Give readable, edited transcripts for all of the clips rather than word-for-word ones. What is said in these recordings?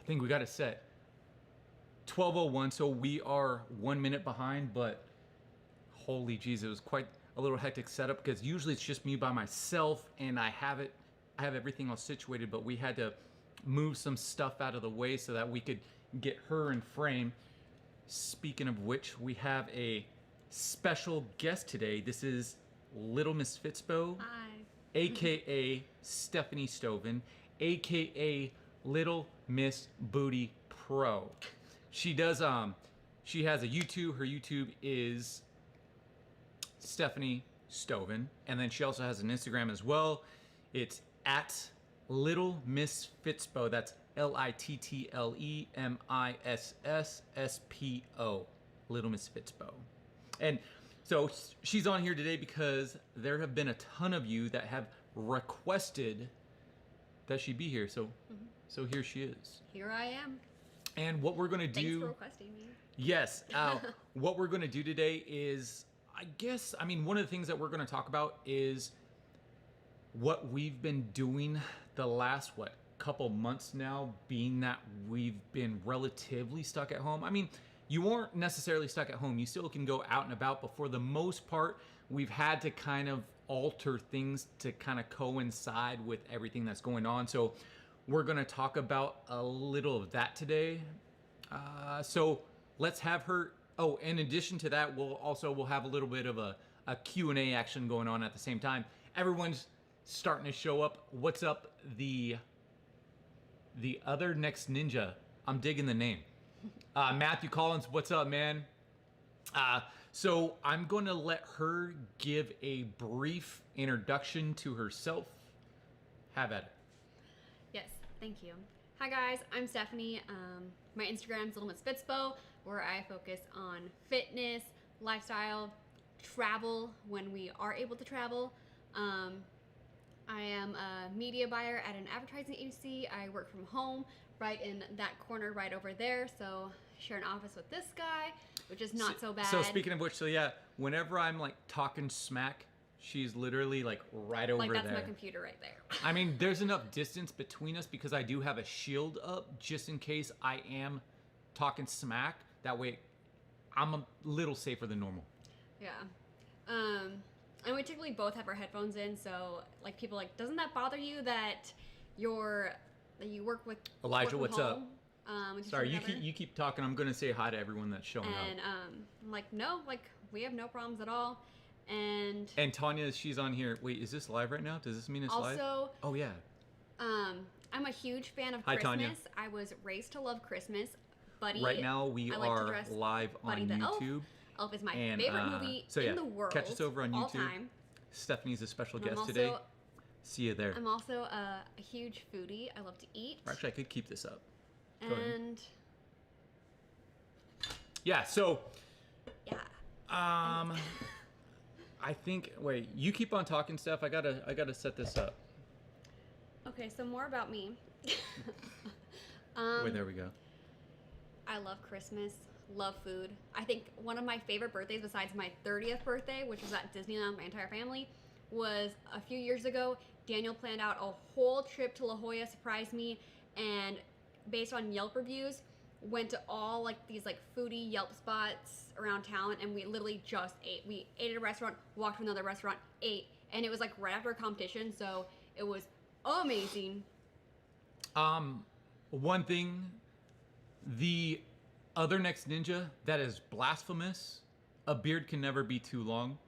I think we got it set 12:01, so we are 1 minute behind, but holy jeez, it was quite a little hectic setup because usually it's just me by myself and I have everything all situated, but we had to move some stuff out of the way so that we could get her in frame. Speaking of which, we have a special guest today. This is Little Miss Fitzbo. Hi. AKA Stephanie Stoven, AKA Little Miss Booty Pro. She does she has a YouTube. Her YouTube is Stephanie Stoven, and then she also has an Instagram as well. It's at Little Miss Fitzbo. That's LittleMissSSSPO. Little Miss Fitzbo. And so she's on here today because there have been a ton of you that have requested that she be here. So so here she is. Here I am. And what we're gonna do. Thanks for requesting me. Yes. What we're gonna do today is, one of the things that we're gonna talk about is what we've been doing the last, couple months now, being that we've been relatively stuck at home. I mean, you weren't necessarily stuck at home. You still can go out and about, but for the most part, we've had to kind of alter things to kind of coincide with everything that's going on. So we're gonna talk about a little of that today. So let's have her. Oh, in addition to that, we'll have a little bit of a Q&A action going on at the same time. Everyone's starting to show up. What's up, the other next ninja? I'm digging the name. Matthew Collins, what's up, man? So I'm going to let her give a brief introduction to herself. Have at it. Yes, thank you. Hi guys, I'm Stephanie. My Instagram's Little Miss Fitzbo, where I focus on fitness, lifestyle, travel when we are able to travel. I am a media buyer at an advertising agency. I work from home right in that corner right over there. So I share an office with this guy, which is not so bad. So speaking of which, so yeah, whenever I'm like talking smack, she's literally like right over there. Like that's my computer right there. I mean, there's enough distance between us because I do have a shield up just in case I am talking smack. That way I'm a little safer than normal. Yeah. And we typically both have our headphones in, so like people like, doesn't that bother you that you work with Elijah? work from What's home, up? Sorry, you keep talking. I'm gonna say hi to everyone that's showing up. And I'm like, no, like we have no problems at all. And Tanya, she's on here. Wait, is this live right now? Does this mean it's live? Also, oh yeah. I'm a huge fan of Hi, Christmas. Tanya. I was raised to love Christmas. Buddy, Right now we I like to are dress live Buddy on the YouTube. Elf is my favorite movie in the world. Catch us over on all YouTube. Time. Stephanie's a special And guest today. See you there. I'm also a huge foodie. I love to eat. Actually, I could keep this up. Go ahead. And yeah, so yeah. I think. Wait, you keep on talking, Steph. I gotta set this up. Okay, so more about me. Wait, there we go. I love Christmas, love food. I think one of my favorite birthdays besides my 30th birthday, which was at Disneyland with my entire family, was a few years ago. Daniel planned out a whole trip to La Jolla, surprised me, and based on Yelp reviews, went to all like these like foodie Yelp spots around town, and we literally just ate. We ate at a restaurant, walked to another restaurant, ate, and it was like right after a competition, so it was amazing. One thing, the other next ninja that is blasphemous, a beard can never be too long.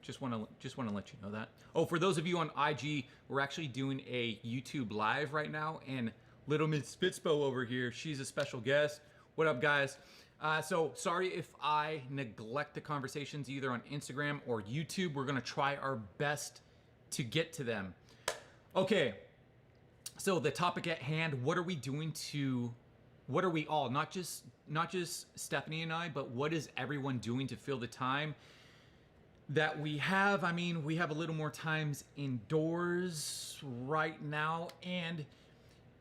Just want to let you know that. Oh, for those of you on IG, we're actually doing a YouTube live right now, and Little Miss Fitzbo over here, she's a special guest. What up, guys? So sorry if I neglect the conversations either on Instagram or YouTube. We're gonna try our best to get to them. Okay, so the topic at hand, what are we doing what are we all, not just Stephanie and I, but what is everyone doing to fill the time that we have? I mean, we have a little more times indoors right now, and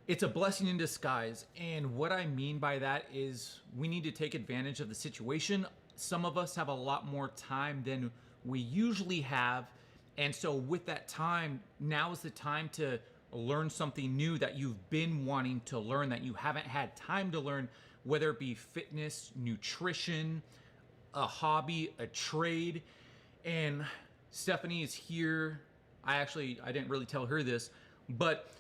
it's a blessing in disguise. And what I mean by that is we need to take advantage of the situation. Some of us have a lot more time than we usually have. And so with that time, now is the time to, learn something new that you've been wanting to learn that you haven't had time to learn, whether it be fitness, nutrition, a hobby, a trade. And Stephanie is here. I didn't really tell her this, but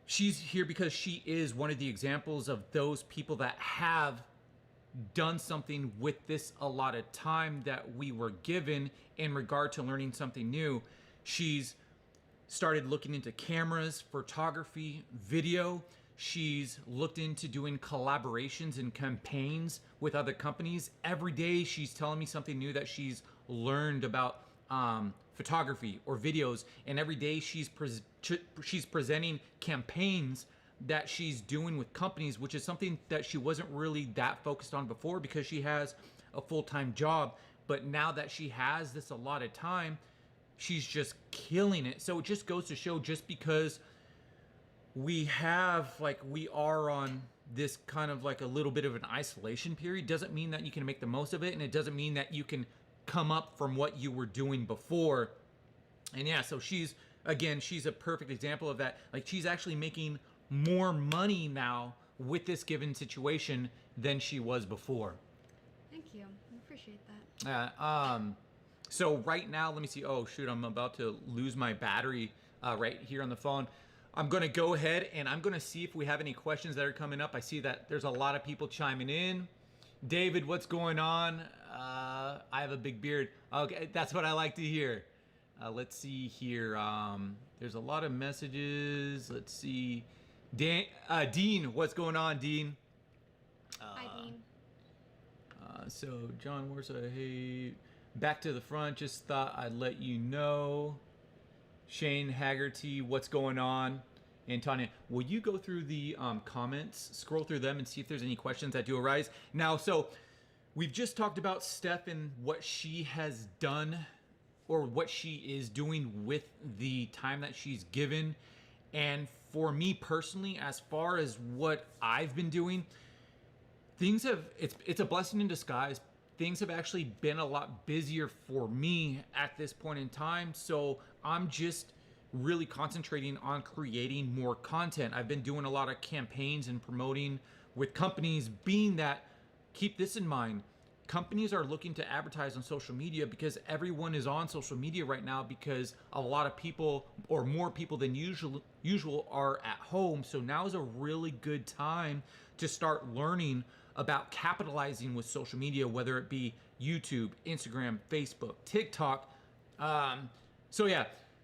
she's here because she is one of the examples of those people that have done something with this allotted time that we were given in regard to learning something new. She's started looking into cameras, photography, video. She's looked into doing collaborations and campaigns with other companies. Every day she's telling me something new that she's learned about photography or videos, and every day she's presenting campaigns that she's doing with companies, which is something that she wasn't really that focused on before because she has a full-time job. But now that she has this allotted time, she's just killing it. So it just goes to show, just because we are on this kind of like a little bit of an isolation period, doesn't mean that you can make the most of it, and it doesn't mean that you can come up from what you were doing before. And yeah, so she's a perfect example of that. Like, she's actually making more money now with this given situation than she was before. Thank you. I appreciate that. So right now, let me see. Oh shoot, I'm about to lose my battery right here on the phone. I'm gonna go ahead and I'm gonna see if we have any questions that are coming up. I see that there's a lot of people chiming in. David, what's going on? I have a big beard. Okay, that's what I like to hear. Let's see here. There's a lot of messages. Let's see. Dean, what's going on, Dean? Hi, Dean. So John Warsaw, hey, back to the front. Just thought I'd let you know. Shane Haggerty, what's going on? And Tanya, will you go through the comments, scroll through them, and see if there's any questions that do arise? Now, so we've just talked about Steph and what she has done, or what she is doing with the time that she's given. And for me personally, as far as what I've been doing, it's a blessing in disguise. Things have actually been a lot busier for me at this point in time. So I'm just really concentrating on creating more content. I've been doing a lot of campaigns and promoting with companies, being that, keep this in mind, companies are looking to advertise on social media because everyone is on social media right now, because a lot of people, or more people than usual are at home. So now is a really good time to start learning about capitalizing with social media, whether it be YouTube, Instagram, Facebook, TikTok.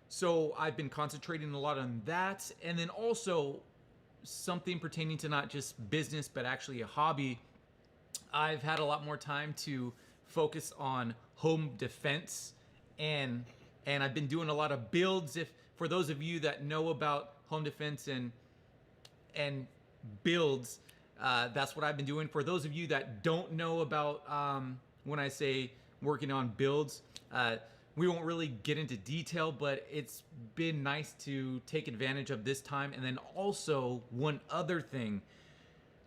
So I've been concentrating a lot on that. And then also something pertaining to not just business, but actually a hobby. I've had a lot more time to focus on home defense, and I've been doing a lot of builds. If for those of you that know about home defense and builds, that's what I've been doing. For those of you that don't know about when I say working on builds, we won't really get into detail, but it's been nice to take advantage of this time. And then also one other thing,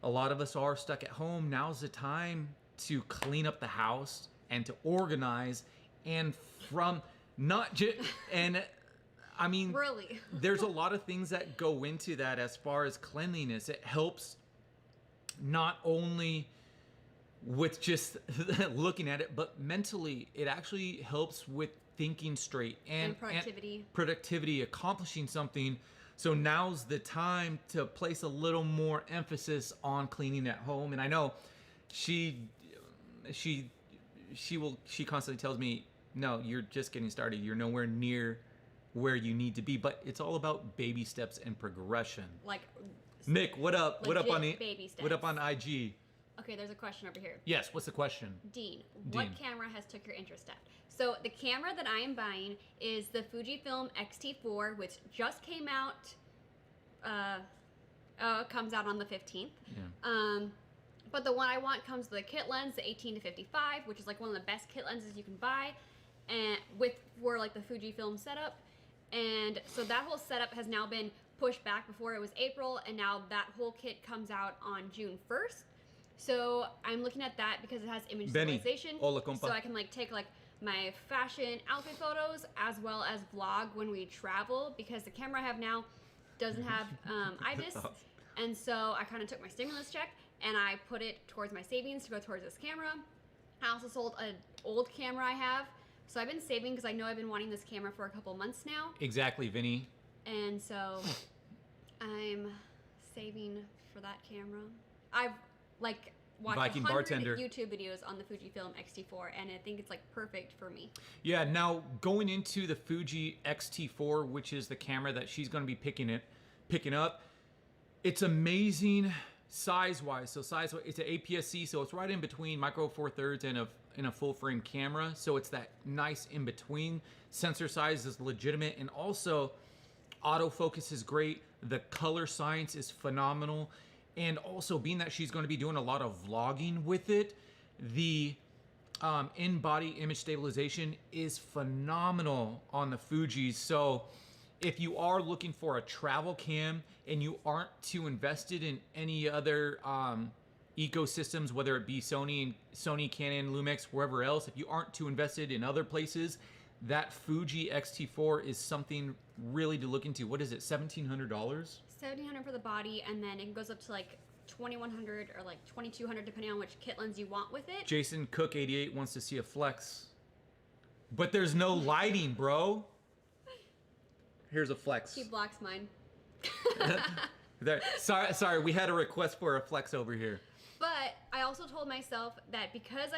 a lot of us are stuck at home. Now's the time to clean up the house and to organize, and from not just, and I mean, Really? there's a lot of things that go into that as far as cleanliness. It helps not only with just looking at it, but mentally it actually helps with thinking straight and productivity, accomplishing something. So now's the time to place a little more emphasis on cleaning at home. And I know she constantly tells me, no, you're just getting started. You're nowhere near where you need to be, but it's all about baby steps and progression. Like, Nick, what up? What up on the baby steps. What up on IG? Okay, there's a question over here. Yes, what's the question? Dean, what camera has took your interest, Steph? So the camera that I am buying is the Fujifilm X-T4, which just came out. Comes out on the 15th. Yeah. But the one I want comes with a kit lens, the 18-55, which is like one of the best kit lenses you can buy, and for like the Fujifilm setup. And so that whole setup has now been pushed back. Before it was April, and now that whole kit comes out on June 1st. So I'm looking at that because it has image stabilization. Hola, compa. So I can like take like my fashion outfit photos as well as vlog when we travel, because the camera I have now doesn't have IBIS. And so I kind of took my stimulus check and I put it towards my savings to go towards this camera. I also sold an old camera I have. So I've been saving because I know I've been wanting this camera for a couple months now. Exactly, Vinny. And so I'm saving for that camera. I've like watched Viking 100 bartender. YouTube videos on the Fujifilm X-T4 and I think it's like perfect for me. Yeah, now going into the Fuji X-T4, which is the camera that she's going to be picking up, it's amazing size-wise. So size-wise, it's an APS-C, so it's right in between Micro Four Thirds and a full-frame camera. So it's that nice in-between. Sensor size is legitimate, and also autofocus is great. The color science is phenomenal. And also, being that she's going to be doing a lot of vlogging with it, the in-body image stabilization is phenomenal on the Fuji. So if you are looking for a travel cam and you aren't too invested in any other ecosystems, whether it be Sony, Canon, Lumix, wherever else, if you aren't too invested in other places, that Fuji X-T4 is something really to look into. What is it, $1,700? $1,700 for the body, and then it goes up to like $2,100 or like $2,200 depending on which kit lens you want with it. Jason Cook 88 wants to see a flex, but there's no lighting, bro. Here's a flex. He blocks mine. There. Sorry, we had a request for a flex over here. But I also told myself that because